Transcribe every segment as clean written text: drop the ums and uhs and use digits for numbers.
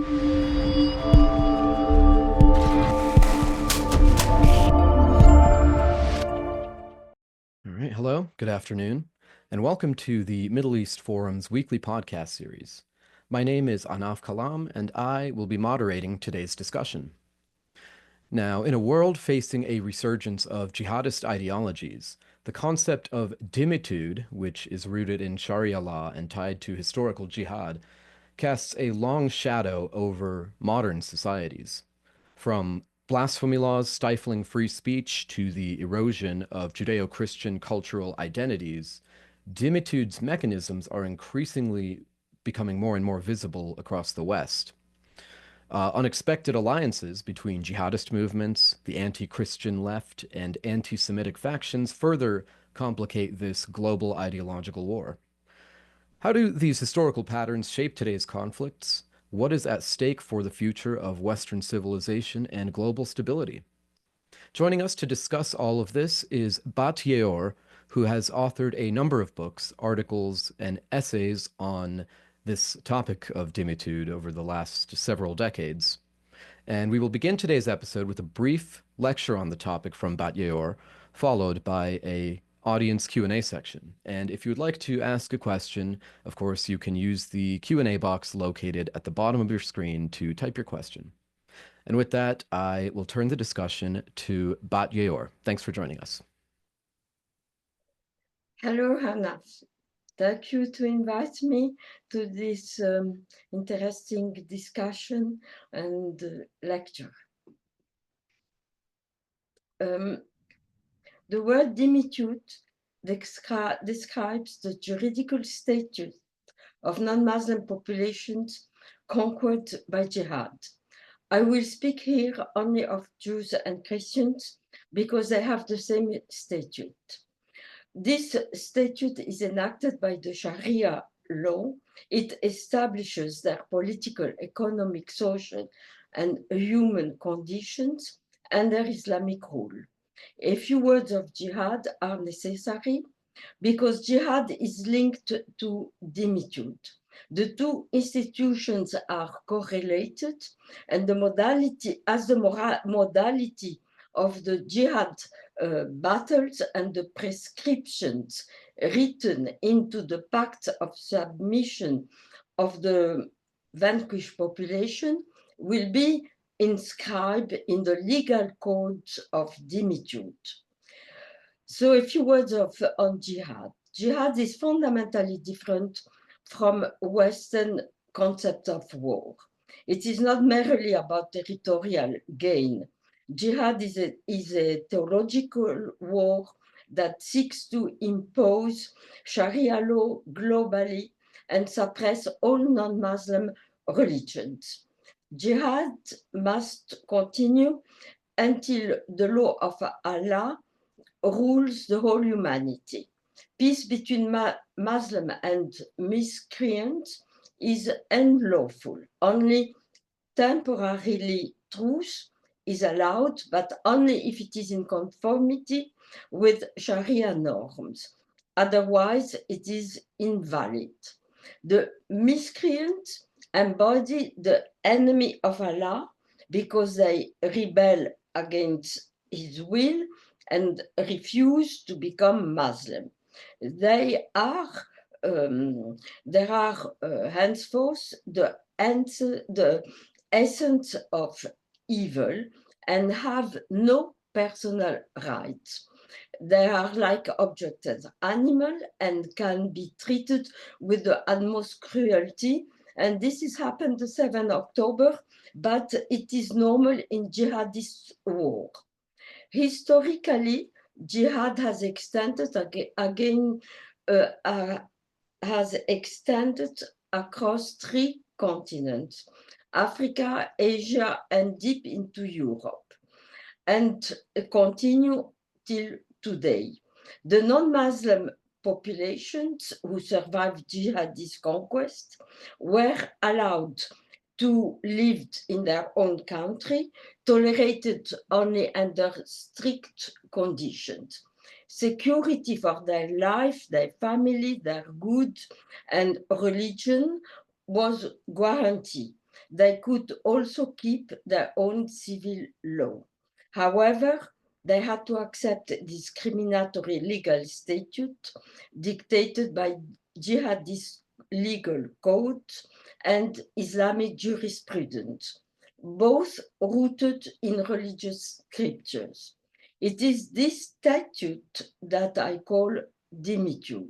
All right, hello, good afternoon, and welcome to the Middle East Forum's weekly podcast series. My name is Anaf Kalam, and I will be moderating today's discussion. Now, in a world facing a resurgence of jihadist ideologies, the concept of dimitude, which is rooted in Sharia law and tied to historical jihad, casts a long shadow over modern societies. From blasphemy laws stifling free speech to the erosion of Judeo-Christian cultural identities, dimitude's mechanisms are increasingly becoming more and more visible across the West. Unexpected alliances between jihadist movements, the anti-Christian left, and anti-Semitic factions further complicate this global ideological war. How do these historical patterns shape today's conflicts? What is at stake for the future of Western civilization and global stability? Joining us to discuss all of this is Bat Yeor, who has authored a number of books, articles, and essays on this topic of dimitude over the last several decades. And we will begin today's episode with a brief lecture on the topic from Bat Yeor, followed by a audience Q&A section. And if you would like to ask a question, of course, you can use the Q&A box located at the bottom of your screen to type your question. And with that, I will turn the discussion to Bat Yeor. Thanks for joining us. Hello, Hannah. Thank you to invite me to this interesting discussion and lecture. The word dimitude describes the juridical status of non-Muslim populations conquered by jihad. I will speak here only of Jews and Christians because they have the same statute. This statute is enacted by the Sharia law. It establishes their political, economic, social, and human conditions under Islamic rule. A few words of jihad are necessary because jihad is linked to dimitude. The two institutions are correlated, and the modality of the jihad battles and the prescriptions written into the pact of submission of the vanquished population will be inscribed in the legal code of dimitude. So a few words on jihad. Jihad is fundamentally different from Western concept of war. It is not merely about territorial gain. Jihad is a theological war that seeks to impose Sharia law globally and suppress all non-Muslim religions. Jihad must continue until the law of Allah rules the whole humanity. Peace between Muslim and miscreants is unlawful. Only temporarily truce is allowed, but only if it is in conformity with Sharia norms. Otherwise, it is invalid. The miscreants embody the enemy of Allah because they rebel against his will and refuse to become Muslim. There are henceforth the essence of evil and have no personal rights. They are like objects as animals and can be treated with the utmost cruelty. And this has happened the 7th October, but it is normal in jihadist war. Historically, jihad has extended across 3 continents: Africa, Asia, and deep into Europe, and continue till today. The non-Muslim populations who survived jihadist conquest were allowed to live in their own country, tolerated only under strict conditions. Security for their life, their family, their good, and religion was guaranteed. they could also keep their own civil law. However, they had to accept discriminatory legal statute dictated by jihadist legal codes and Islamic jurisprudence, both rooted in religious scriptures. It is this statute that I call dimitude.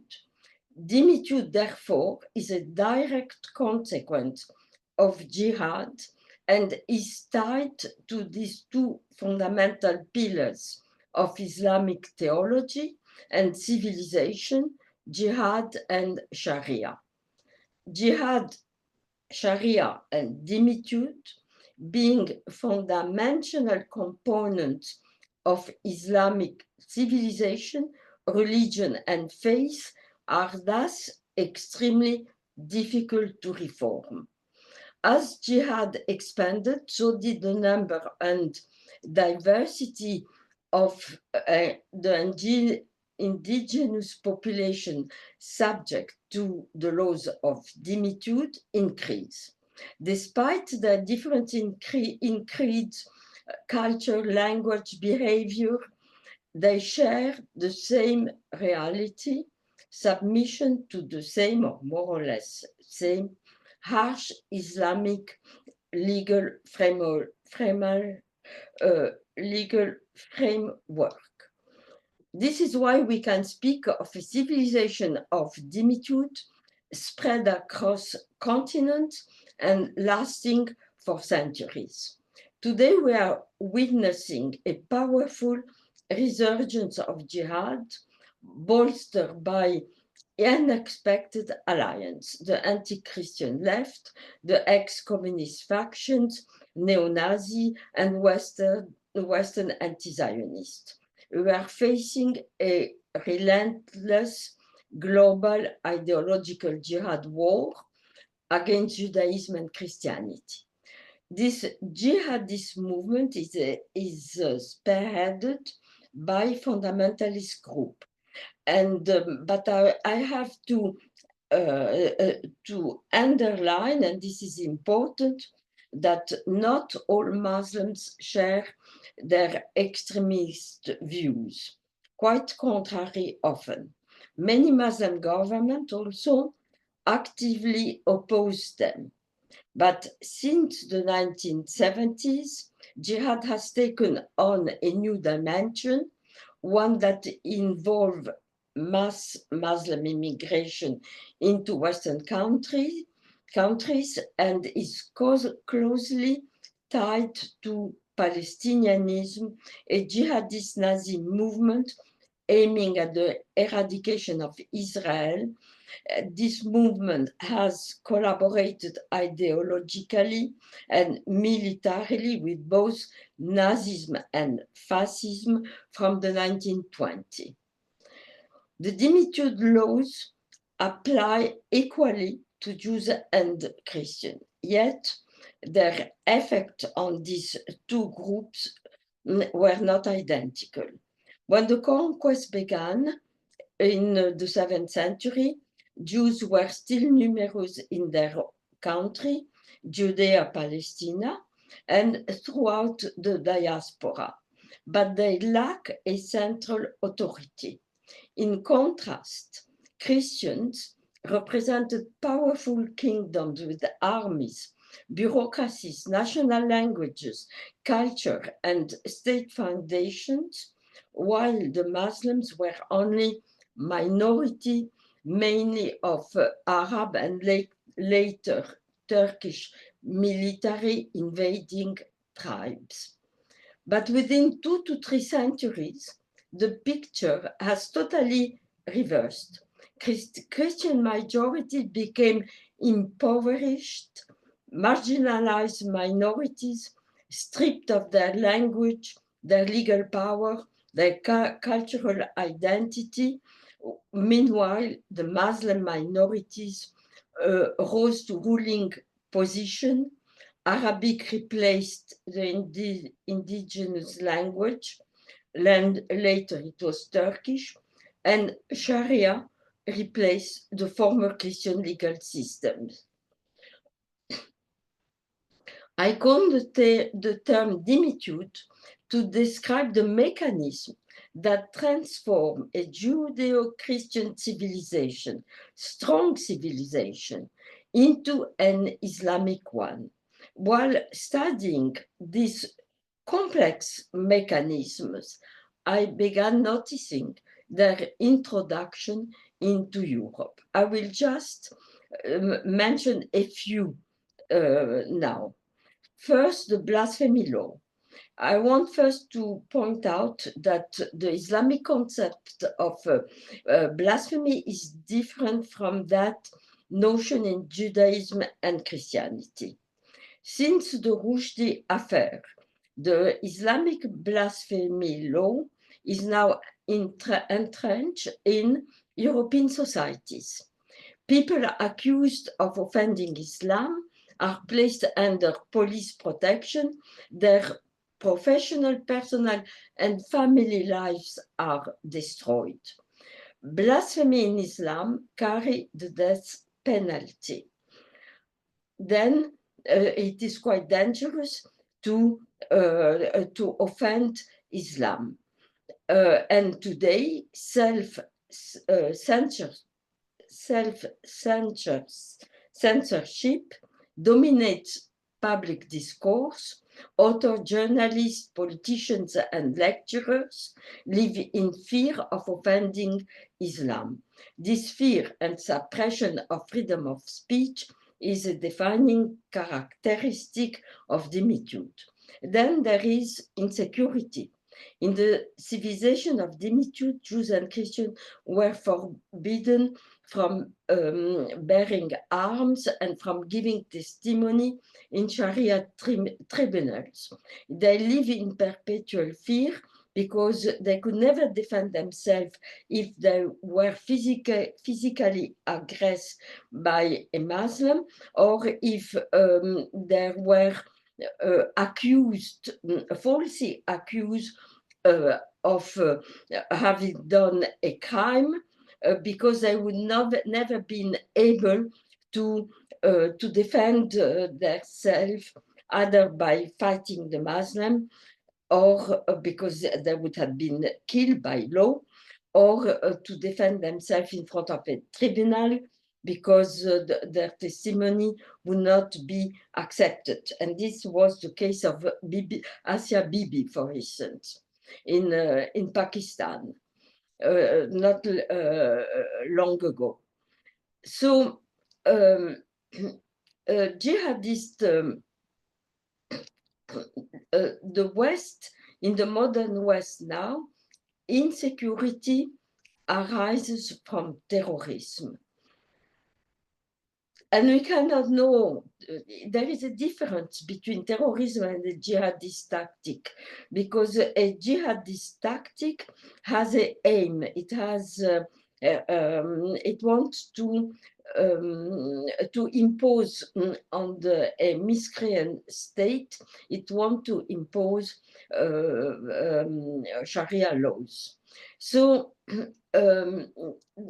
Dimitude, therefore, is a direct consequence of jihad and is tied to these two fundamental pillars of Islamic theology and civilization, jihad and Sharia. Jihad, Sharia, and dimitude, being fundamental components of Islamic civilization, religion, and faith, are thus extremely difficult to reform. As jihad expanded, so did the number and diversity of the indigenous population subject to the laws of dimitude increase. Despite the difference in creed, culture, language, behavior, they share the same reality, submission to the same, or more or less same, harsh Islamic legal legal framework. This is why we can speak of a civilization of dimitude spread across continents and lasting for centuries. Today we are witnessing a powerful resurgence of jihad, bolstered by unexpected alliance, the anti-Christian left, the ex-communist factions, neo-Nazi, and Western anti-Zionist. We are facing a relentless global ideological jihad war against Judaism and Christianity. This jihadist movement is spearheaded by fundamentalist group, and but I have to underline, and this is important, that not all Muslims share their extremist views. Quite contrary often. Many Muslim governments also actively oppose them. But since the 1970s, jihad has taken on a new dimension, one that involves mass Muslim immigration into Western countries and is closely tied to Palestinianism, a jihadist Nazi movement aiming at the eradication of Israel. This movement has collaborated ideologically and militarily with both Nazism and fascism from the 1920s. The dimitude laws apply equally to Jews and Christians, yet their effect on these two groups were not identical. When the conquest began in the 7th century, Jews were still numerous in their country, Judea, Palestina, and throughout the diaspora, but they lack a central authority. In contrast, Christians represented powerful kingdoms with armies, bureaucracies, national languages, culture, and state foundations, while the Muslims were only minority, mainly of Arab and later Turkish military invading tribes. But within 2 to 3 centuries, the picture has totally reversed. Christian majority became impoverished, marginalized minorities, stripped of their language, their legal power, their cultural identity. Meanwhile, the Muslim minorities rose to ruling position. Arabic replaced the indigenous language, later it was Turkish, and Sharia replaced the former Christian legal systems. I coined the term dimitude to describe the mechanism that transform a Judeo-Christian civilization, strong civilization, into an Islamic one. While studying these complex mechanisms, I began noticing their introduction into Europe. I will just mention a few now. First, the blasphemy law. I want first to point out that the Islamic concept of blasphemy is different from that notion in Judaism and Christianity. Since the Rushdie affair, the Islamic blasphemy law is now entrenched in European societies. People accused of offending Islam are placed under police protection. Their professional, personal, and family lives are destroyed. Blasphemy in Islam carry the death penalty. Then it is quite dangerous to offend Islam. And today, self-censorship dominates public discourse. Authors, journalists, politicians, and lecturers live in fear of offending Islam. This fear and suppression of freedom of speech is a defining characteristic of Dhimitude. Then there is insecurity. In the civilization of Dhimitude, Jews and Christians were forbidden from bearing arms and from giving testimony in Sharia tribunals. They live in perpetual fear because they could never defend themselves if they were physically aggressed by a Muslim, or if they were falsely accused of having done a crime, because they would never been able to defend themselves, either by fighting the Muslim, or because they would have been killed by law, or to defend themselves in front of a tribunal, because their testimony would not be accepted. And this was the case of Asia Bibi, for instance, in Pakistan, not long ago. So jihadist, the West, in the modern West now, insecurity arises from terrorism. And we cannot know, there is a difference between terrorism and a jihadist tactic, because a jihadist tactic has an aim. It has, it wants to impose on a miscreant state, it wants to impose Sharia laws. So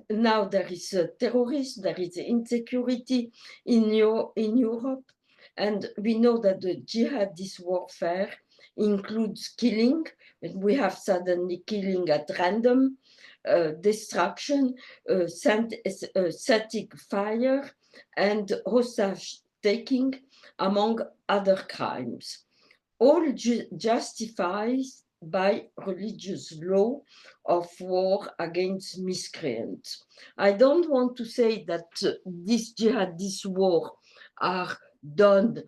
now there is terrorism, there is insecurity in Europe, and we know that the jihadist warfare includes killing. We have suddenly killing at random, destruction, static fire, and hostage taking, among other crimes, all justified by religious law of war against miscreants. I don't want to say that this jihadist war are done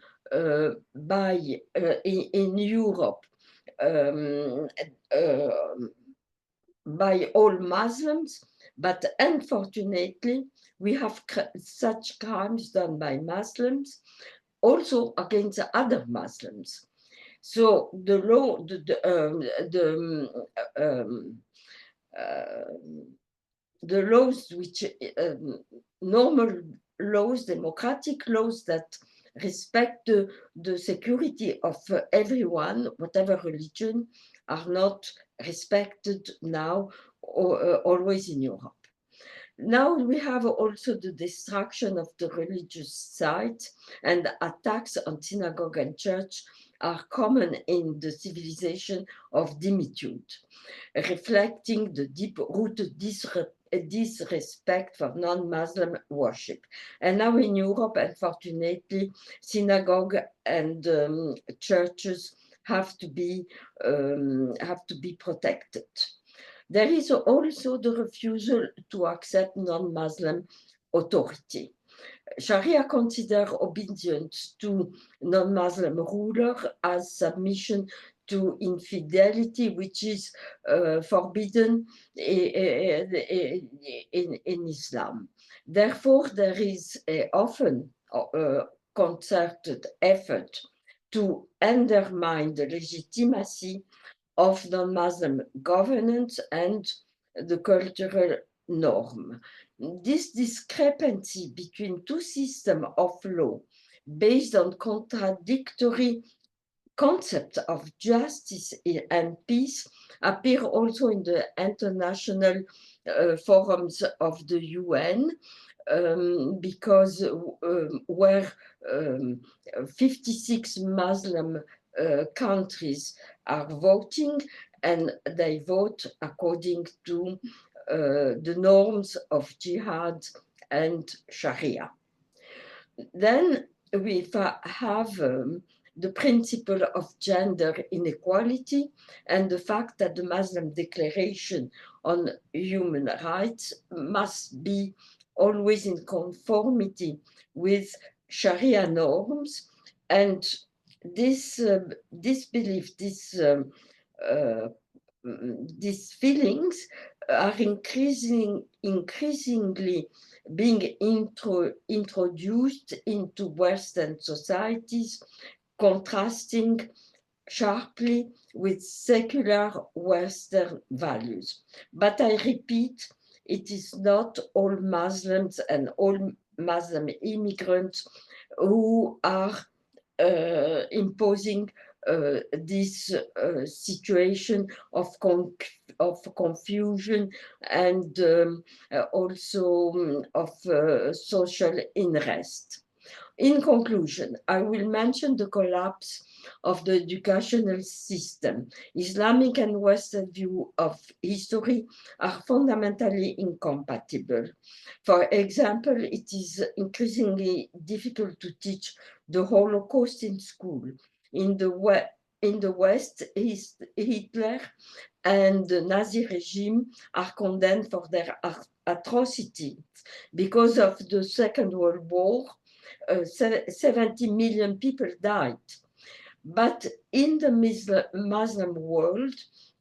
in Europe by all Muslims, but unfortunately we have such crimes done by Muslims also against other Muslims. So the law, the laws which normal laws, democratic laws that respect the security of everyone, whatever religion, are not respected now or always in Europe. Now we have also the destruction of the religious sites, and attacks on synagogue and church are common in the civilization of Dhimmitude, reflecting the deep-rooted disrespect for non-Muslim worship. And now in Europe, unfortunately, synagogue and churches have to be protected. There is also the refusal to accept non-Muslim authority. Sharia considers obedience to non-Muslim ruler as submission to infidelity, which is forbidden in Islam. Therefore, there is often a concerted effort to undermine the legitimacy of non-Muslim governance and the cultural norm. This discrepancy between two systems of law based on contradictory concepts of justice and peace appear also in the international forums of the UN, because where 56 Muslim countries are voting, and they vote according to the norms of Jihad and Sharia. Then we have the principle of gender inequality and the fact that the Muslim Declaration on Human Rights must be always in conformity with Sharia norms. And this belief, these feelings are increasingly being introduced into Western societies, contrasting sharply with secular Western values. But I repeat, it is not all Muslims and all Muslim immigrants who are imposing this situation of confusion and also of social unrest. In conclusion, I will mention the collapse of the educational system. Islamic and Western view of history are fundamentally incompatible. For example, it is increasingly difficult to teach the Holocaust in school. In the West, Hitler and the Nazi regime are condemned for their atrocities. Because of the Second World War, 70 million people died. But in the Muslim world,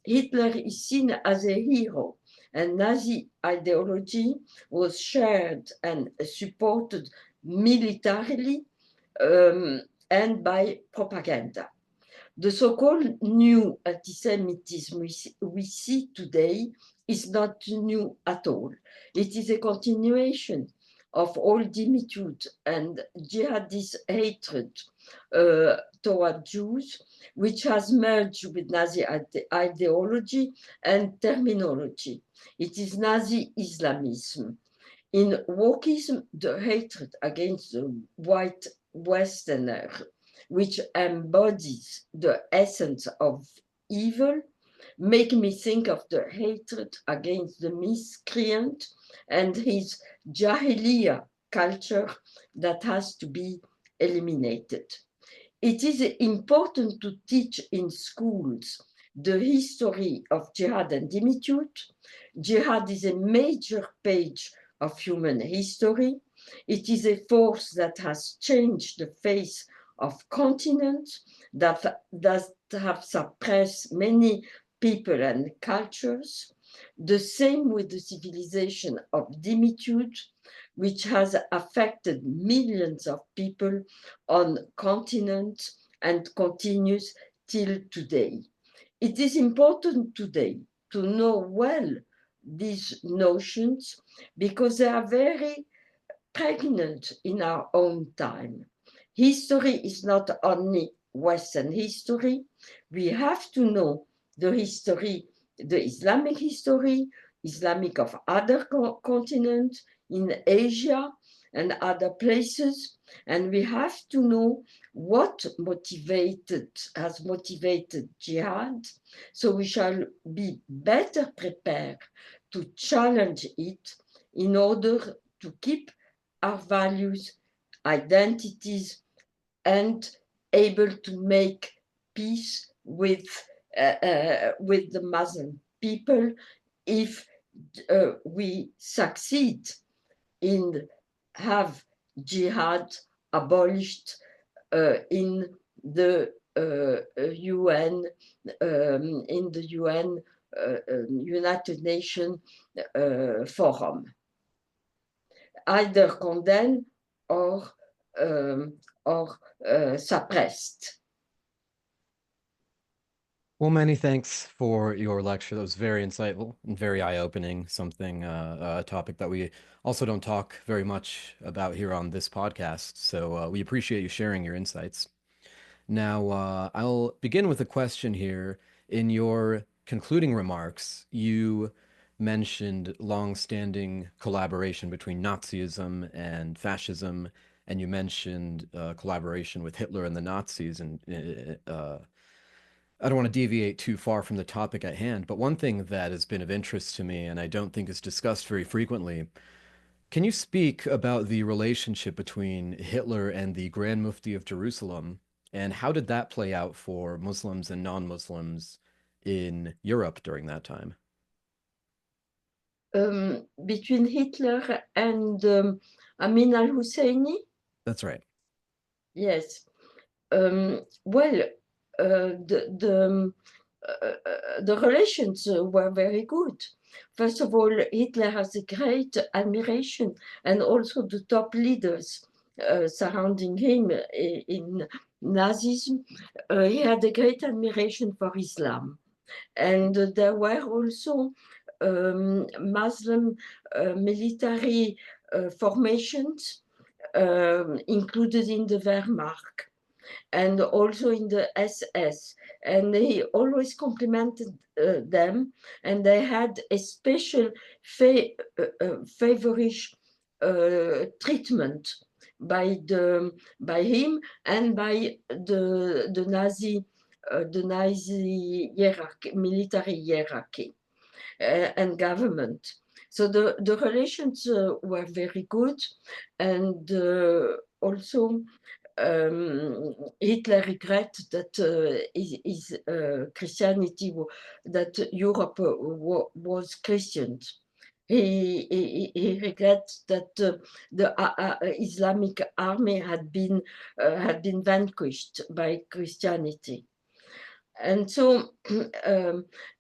Hitler is seen as a hero, and Nazi ideology was shared and supported militarily and by propaganda. The so-called new antisemitism we see today is not new at all. It is a continuation of all dimitude and jihadist hatred toward Jews, which has merged with Nazi ideology and terminology. It is Nazi Islamism. In wokeism, the hatred against the white Westerner, which embodies the essence of evil, make me think of the hatred against the miscreant and his Jahiliyyah culture that has to be eliminated. It is important to teach in schools the history of Jihad and Dhimmitude. Jihad is a major page of human history. It is a force that has changed the face of continents, that have suppressed many people and cultures. The same with the civilization of Dhimmitude, which has affected millions of people on continents and continues till today. It is important today to know well these notions because they are very pregnant in our own time. History is not only Western history. We have to know the history, the Islamic history, Islamic of other continents, in Asia and other places. And we have to know what has motivated jihad, so we shall be better prepared to challenge it in order to keep our values, identities, and able to make peace with the Muslim people if we succeed in have jihad abolished in the UN, in the UN United Nations forum, either condemn or suppressed. Well, many thanks for your lecture. That was very insightful and very eye-opening, something, a topic that we also don't talk very much about here on this podcast. So we appreciate you sharing your insights. Now, I'll begin with a question here. In your concluding remarks, you mentioned long-standing collaboration between Nazism and fascism, and you mentioned collaboration with Hitler and the Nazis. And I don't want to deviate too far from the topic at hand, but one thing that has been of interest to me, and I don't think is discussed very frequently, can you speak about the relationship between Hitler and the Grand Mufti of Jerusalem, and how did that play out for Muslims and non-Muslims in Europe during that time? Between Hitler and Amin al-Husseini? That's right. Yes. Well, the relations were very good. First of all, Hitler has a great admiration, and also the top leaders surrounding him in Nazism. He had a great admiration for Islam. And there were also Muslim military formations included in the Wehrmacht and also in the SS. And he always complimented them, and they had a special favorish treatment by him and by the Nazi hierarchy, military hierarchy and government. So the relations were very good, and also Hitler regretted that his Christianity, that Europe was Christian. He regrets that the Islamic army had been vanquished by Christianity, and so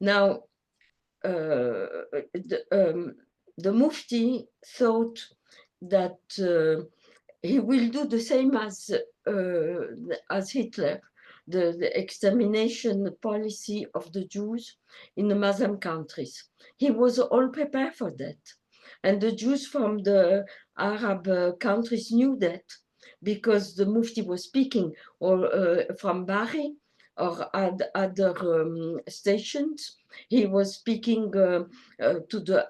now the Mufti thought that he will do the same as Hitler, the extermination policy of the Jews in the Muslim countries. He was all prepared for that. And the Jews from the Arab countries knew that, because the Mufti was speaking or from Bari or other stations. He was speaking to the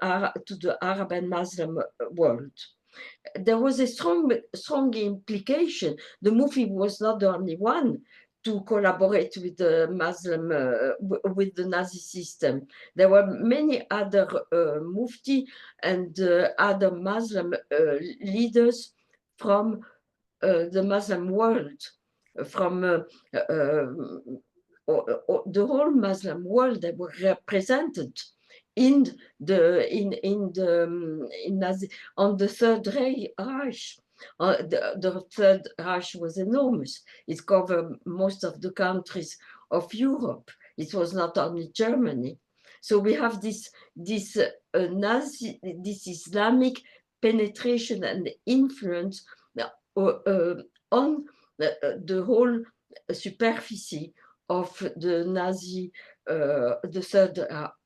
Arab and Muslim world. There was a strong implication. The Mufti was not the only one to collaborate with the Muslim, with the Nazi system. There were many other Mufti and other Muslim leaders from the Muslim world, from the whole Muslim world. They were represented in Nazi, on the Third Reich. The Third Reich was enormous. It covered most of the countries of Europe. It was not only Germany. So we have this Islamic penetration and influence on the whole superficie of the Nazi, the Third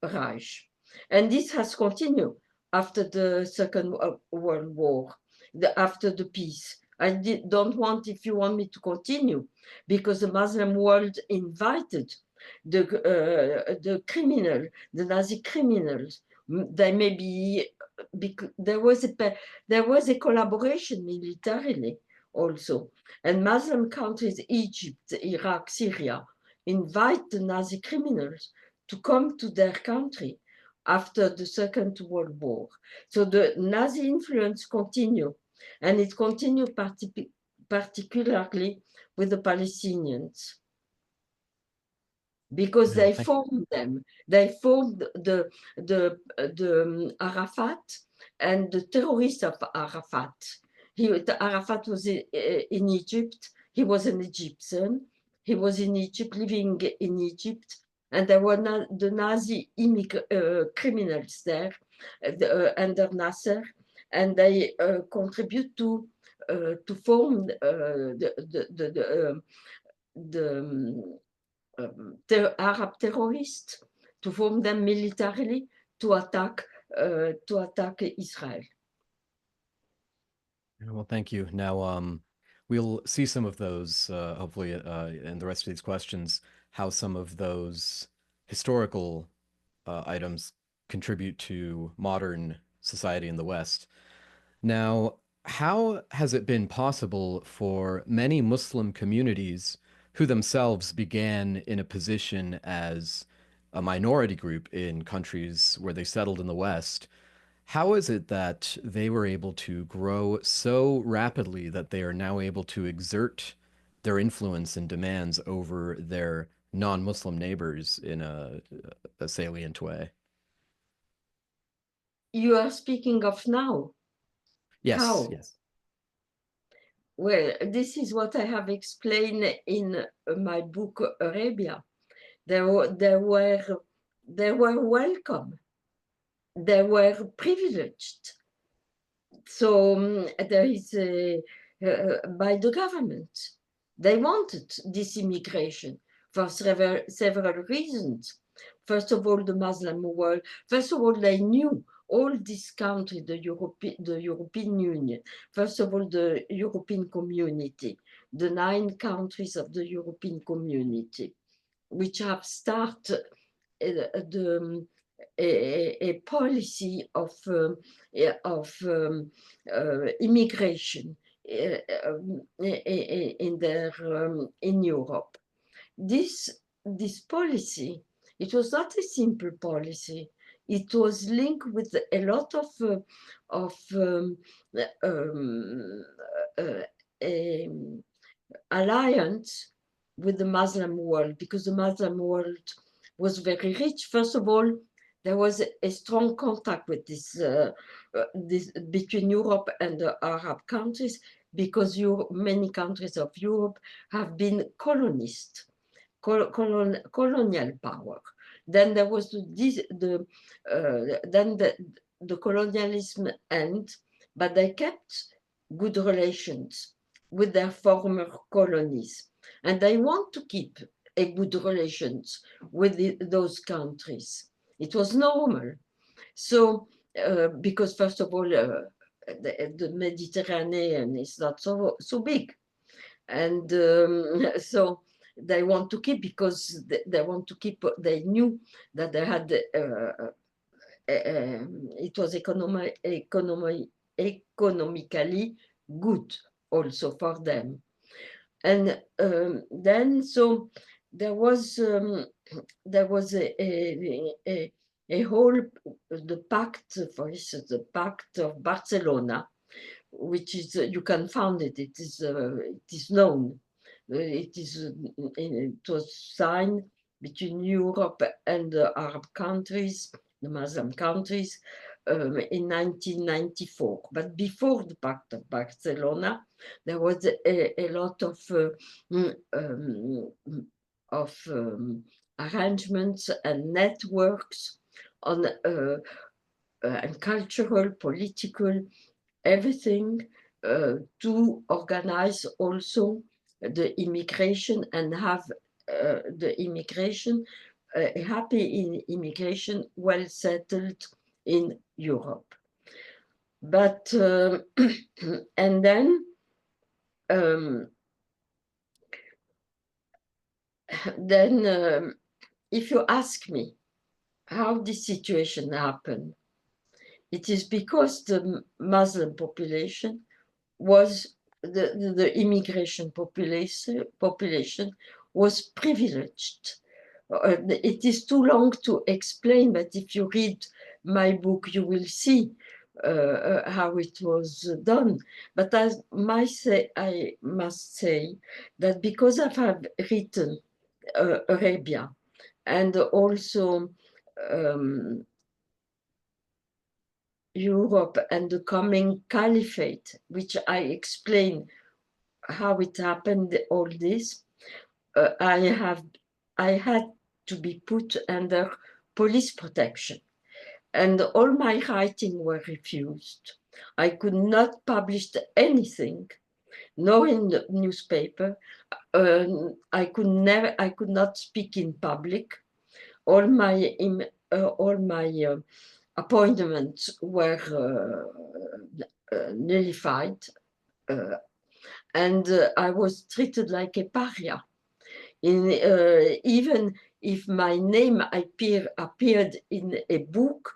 Reich. And this has continued after the Second World War, after the peace. I don't want, if you want me to continue, because the Muslim world invited the Nazi criminals There may be, because there was a collaboration militarily also, and Muslim countries, Egypt, Iraq, Syria, invite the Nazi criminals to come to their country after the Second World War. So the Nazi influence continued, and it continued particularly with the Palestinians, because No, they formed them. They formed the Arafat and the terrorist of Arafat. Arafat was in Egypt. He was an Egyptian. He was in Egypt, living in Egypt, and there were the Nazi criminals there under Nasser, and they contribute to form the Arab terrorists, to form them militarily to attack Israel. well, thank you. Now, we'll see some of those, hopefully, in the rest of these questions, how some of those historical items contribute to modern society in the West. Now, how has it been possible for many Muslim communities who themselves began in a position as a minority group in countries where they settled in the West? How is it that they were able to grow so rapidly that they are now able to exert their influence and demands over their non-Muslim neighbors in a salient way? You are speaking of now. Yes, How? yes. Well, this is what I have explained in my book Eurabia. They were welcome. They were privileged. So there is by the government. They wanted this immigration for several reasons. First of all, the Muslim world. First of all, they knew all these countries, the European Union. First of all, the European Community, the 9 countries of the European Community, which have started a policy of immigration in Europe. This policy, it was not a simple policy. It was linked with a lot of alliance with the Muslim world, because the Muslim world was very rich. First of all, there was a strong contact with this between Europe and the Arab countries, because many countries of Europe have been colonial power. Then there was the colonialism end, but they kept good relations with their former colonies, and they want to keep a good relations with those countries. It was normal. So, because first of all, the Mediterranean is not so big, and so they want to keep, because they want to keep. They knew that they had. It was economically good also for them. And then, so there was a whole, the pact, for instance, the Pact of Barcelona, which is, you can find it. It is known. It was signed between Europe and the Arab countries, the Muslim countries, in 1994. But before the Pact of Barcelona, there was a lot of arrangements and networks on and cultural, political, everything, to organize also the immigration and have the immigration, happy immigration, well settled in Europe. But and then if you ask me how this situation happened. It is because the Muslim population was the immigration population was privileged. It is too long to explain, but if you read my book, you will see how it was done. But I must say that because I have written Arabia and also Europe and the coming caliphate, which I explain how it happened, all this, I had to be put under police protection, and all my writing were refused. I could not publish anything, nor in the newspaper. I could not speak in public. All my appointments were nullified, and I was treated like a pariah. Even if my name appeared in a book,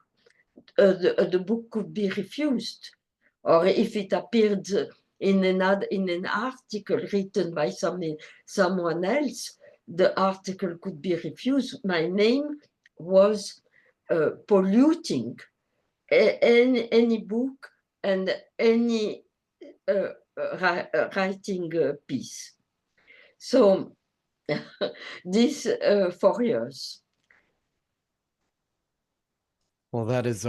the book could be refused, or if it appeared in an article written by someone else, the article could be refused. My name was polluting any book and any writing piece. So this 4 years. Well, that is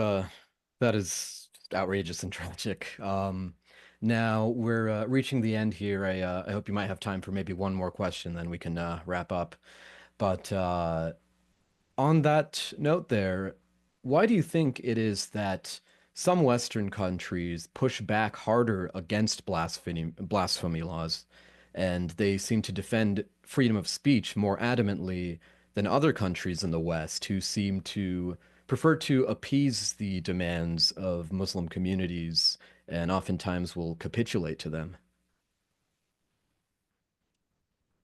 outrageous and tragic. Now we're reaching the end here. I hope you might have time for maybe one more question, then we can wrap up. But on that note there, why do you think it is that some Western countries push back harder against blasphemy laws, and they seem to defend freedom of speech more adamantly than other countries in the West who seem to prefer to appease the demands of Muslim communities and oftentimes will capitulate to them?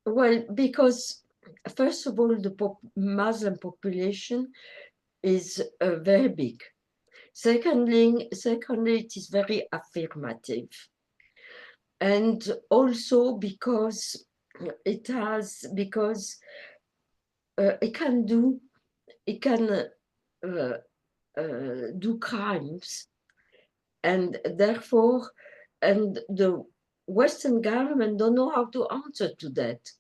Well, because first of all, the Muslim population is very big. Secondly, it is very affirmative, and also because it can uh, do crimes, and therefore, and the Western government don't know how to answer to that.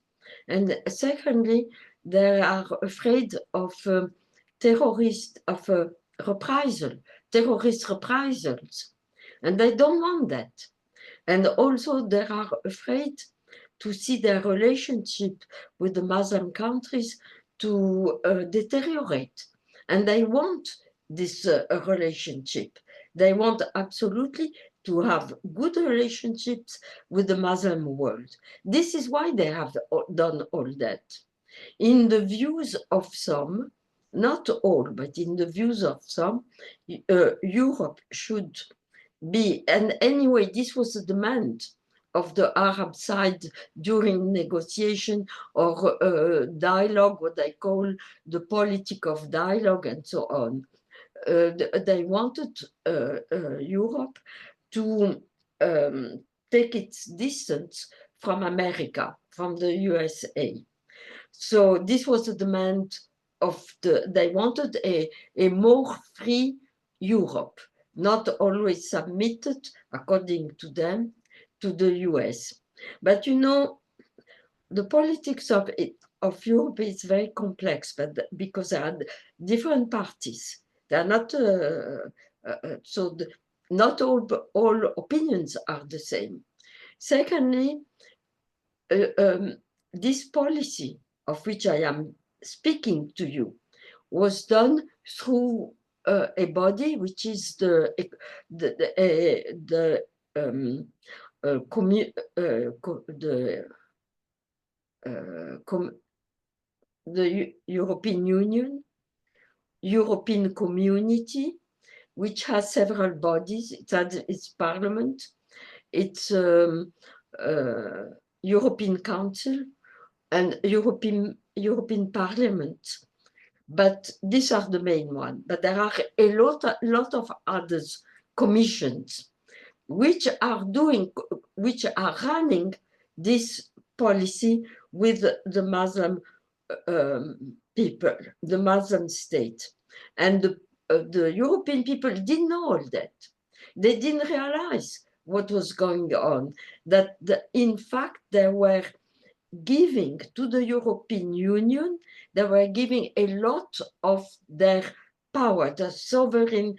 And secondly, they are afraid of terrorist of terrorist reprisals, and they don't want that. And also, they are afraid to see their relationship with the Muslim countries to deteriorate, and they want this relationship. They want absolutely to have good relationships with the Muslim world. This is why they have done all that. In the views of some, not all, but in the views of some, Europe should be, and anyway, this was a demand of the Arab side during negotiation or dialogue, what I call the politic of dialogue and so on. They wanted Europe to take its distance from America, from the USA. So this was a demand they wanted a more free Europe, not always submitted, according to them, to the US. But the politics of Europe is very complex, but because there are different parties. They are not, not all opinions are the same. Secondly, this policy of which I am speaking to you was done through a body which is the European Union, European Community, which has several bodies. It has its parliament, its European Council, and European Parliament. But these are the main ones. But there are a lot of others commissions which are running this policy with the Muslim people, the Muslim state. And the European people didn't know all that. They didn't realize what was going on, that in fact they were giving to the European Union, they were giving a lot of their power, the sovereign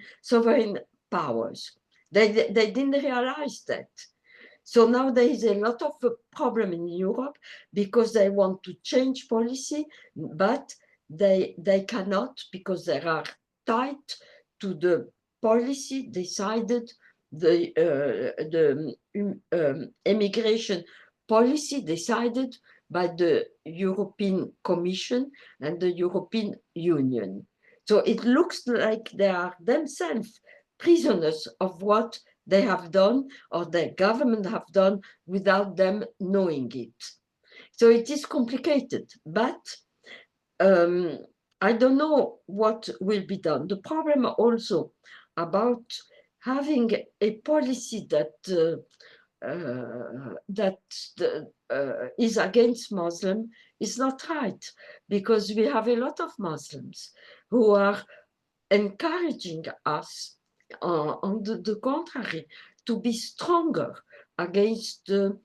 powers. They didn't realize that. So now there is a lot of problem in Europe because they want to change policy, but they cannot because they are tied to the policy decided, the immigration policy decided by the European Commission and the European Union. So it looks like they are themselves prisoners of what they have done or their government have done without them knowing it. So it is complicated, but I don't know what will be done. The problem also about having a policy that is against Muslim is not right, because we have a lot of Muslims who are encouraging us, on the contrary, to be stronger against the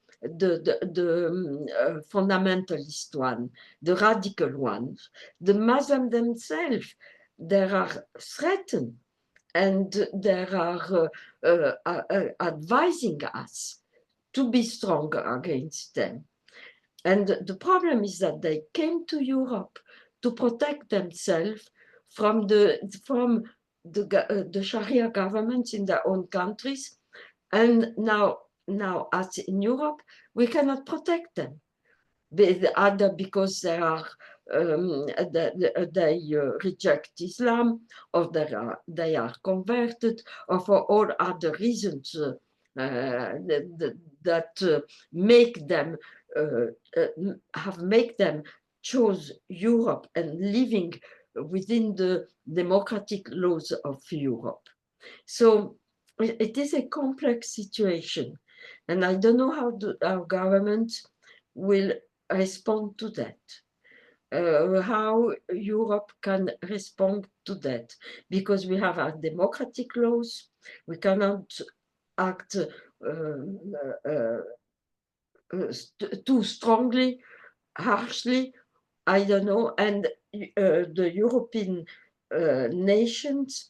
fundamentalist one, the radical ones. The Muslims themselves, they are threatened and they are advising us to be stronger against them. And the problem is that they came to Europe to protect themselves from the Sharia governments in their own countries. And now as in Europe, we cannot protect them, either because they are they reject Islam, or they are converted, or for all other reasons that make them make them choose Europe and living within the democratic laws of Europe. So it is a complex situation, and I don't know how our government will respond to that. How Europe can respond to that, because we have our democratic laws. We cannot act too strongly, harshly, I don't know. And the European nations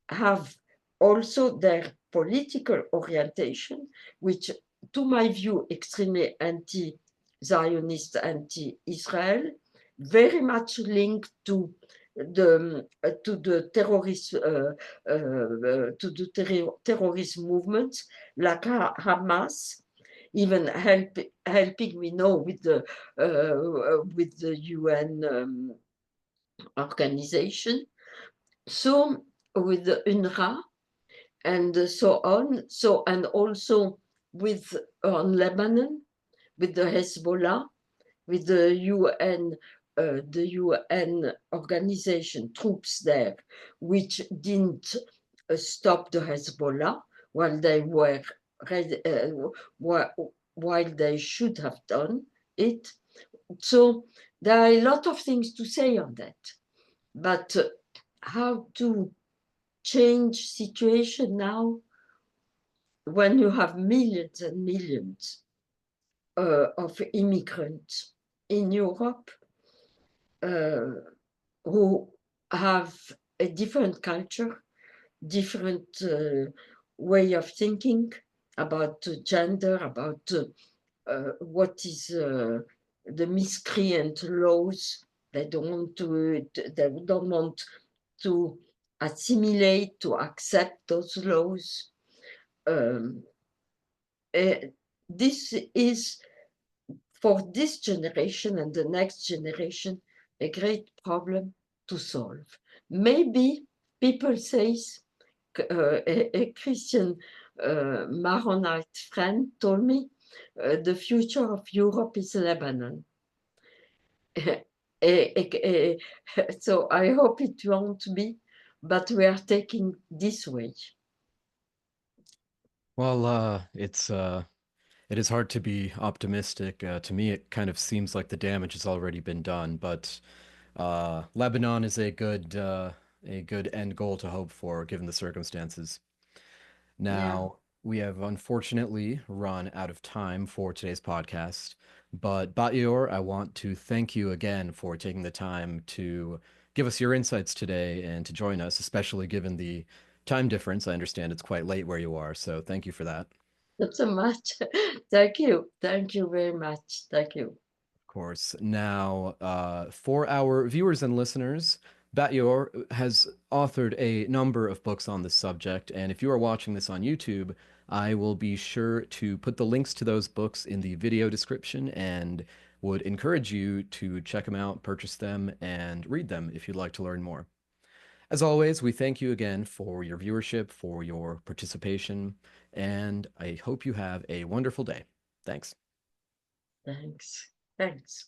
have also their political orientation, which, to my view, extremely anti-Zionist, anti-Israel, very much linked to the terrorist movements like Hamas, even helping, we know, with the UN organization. So with the UNRWA and so on. So, and also with on Lebanon, with the Hezbollah, with the UN organization troops there, which didn't stop the Hezbollah while they were while they should have done it. So there are a lot of things to say on that, but how to change situation now when you have millions and millions of immigrants in Europe who have a different culture, different way of thinking about gender, about what is the miscreant laws. They don't want to assimilate, to accept those laws. This is, for this generation and the next generation, a great problem to solve. Maybe people say, a Christian Maronite friend told me, the future of Europe is Lebanon. So I hope it won't be, but we are taking this way. Well, it is hard to be optimistic. To me, it kind of seems like the damage has already been done, but Lebanon is a good end goal to hope for, given the circumstances. Yeah, Now, we have unfortunately run out of time for today's podcast, but Batior, I want to thank you again for taking the time to give us your insights today and to join us, especially given the time difference. I understand it's quite late where you are, so thank you for that. not so much. Thank you. Thank you very much. Thank you. Of course. Now, for our viewers and listeners, Batior has authored a number of books on this subject, and if you are watching this on YouTube, I will be sure to put the links to those books in the video description and would encourage you to check them out, purchase them, and read them if you'd like to learn more. As always, we thank you again for your viewership, for your participation, and I hope you have a wonderful day. Thanks. Thanks. Thanks.